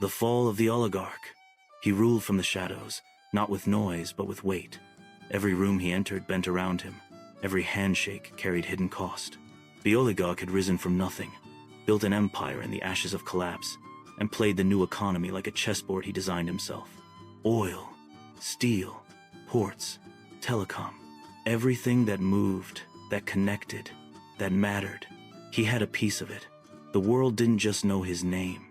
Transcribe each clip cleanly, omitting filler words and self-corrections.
The fall of the oligarch. He ruled from the shadows, not with noise, but with weight. Every room he entered bent around him. Every handshake carried hidden cost. The oligarch had risen from nothing, built an empire in the ashes of collapse, and played the new economy like a chessboard he designed himself. Oil, steel, ports, telecom, everything that moved, that connected, that mattered. He had a piece of it. The world didn't just know his name,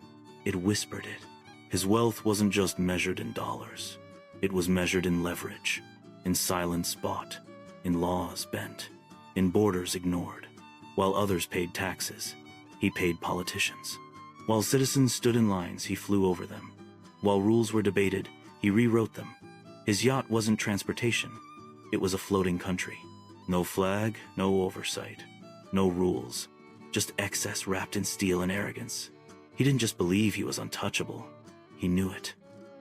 it whispered it. His wealth wasn't just measured in dollars. It was measured in leverage, in silence bought, in laws bent, in borders ignored. While others paid taxes, he paid politicians. While citizens stood in lines, he flew over them. While rules were debated, he rewrote them. His yacht wasn't transportation. It was a floating country. No flag, no oversight, no rules, just excess wrapped in steel and arrogance. He didn't just believe he was untouchable. He knew it,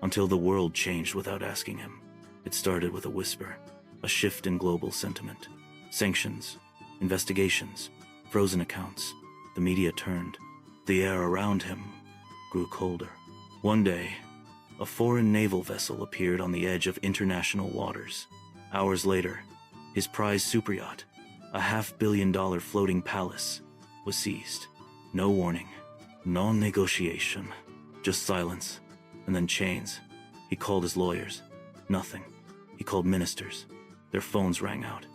until the world changed without asking him. It started with a whisper, a shift in global sentiment. Sanctions, investigations, frozen accounts. The media turned. The air around him grew colder. One day, a foreign naval vessel appeared on the edge of international waters. Hours later, his prized superyacht, a $500 million floating palace, was seized. No warning, no negotiation, just silence, and then chains. He called his lawyers. Nothing. He called ministers. Their phones rang out.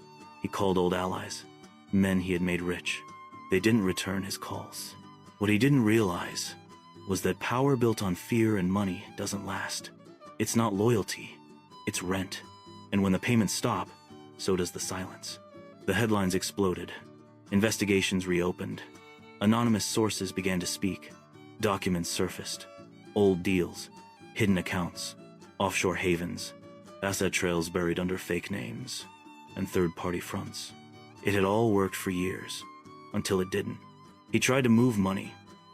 He called old allies, men he had made rich. They didn't return his calls. What he didn't realize was that power built on fear and money doesn't last. It's not loyalty, it's rent. And when the payments stop, so does the silence. The headlines exploded. Investigations reopened. Anonymous sources began to speak. Documents surfaced. Old deals, hidden accounts, offshore havens, asset trails buried under fake names, and third-party fronts. It had all worked for years, until it didn't. He tried to move money,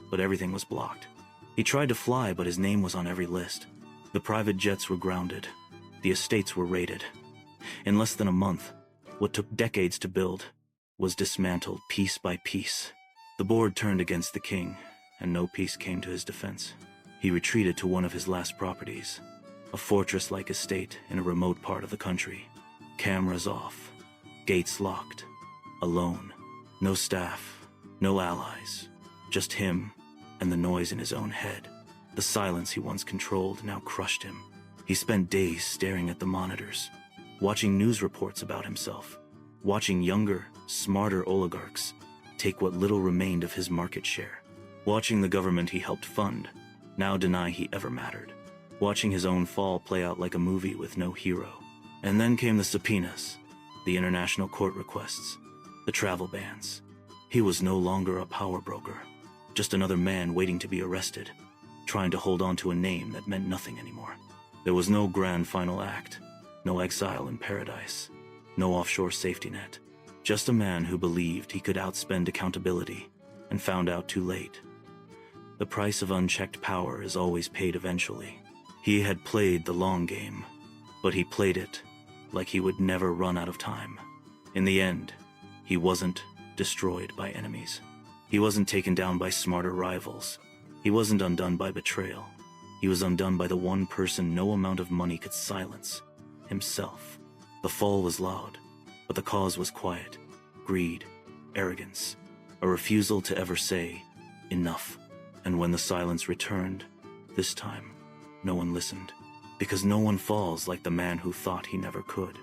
but everything was blocked. He tried to fly, but his name was on every list. The private jets were grounded. The estates were raided. In less than a month, what took decades to build was dismantled piece by piece. The board turned against the king, and no peace came to his defense. He retreated to one of his last properties, a fortress-like estate in a remote part of the country. Cameras off, gates locked, alone, no staff, no allies, just him and the noise in his own head. The silence he once controlled now crushed him. He spent days staring at the monitors, watching news reports about himself, watching younger, smarter oligarchs take what little remained of his market share, watching the government he helped fund now deny he ever mattered, watching his own fall play out like a movie with no hero. And then came the subpoenas, the international court requests, the travel bans. He was no longer a power broker, just another man waiting to be arrested, trying to hold on to a name that meant nothing anymore. There was no grand final act, no exile in paradise, no offshore safety net, just a man who believed he could outspend accountability and found out too late. The price of unchecked power is always paid eventually. He had played the long game, but he played it like he would never run out of time. In the end, he wasn't destroyed by enemies. He wasn't taken down by smarter rivals. He wasn't undone by betrayal. He was undone by the one person no amount of money could silence, himself. The fall was loud, but the cause was quiet. Greed, arrogance, a refusal to ever say, enough. And when the silence returned, this time, no one listened, because no one falls like the man who thought he never could.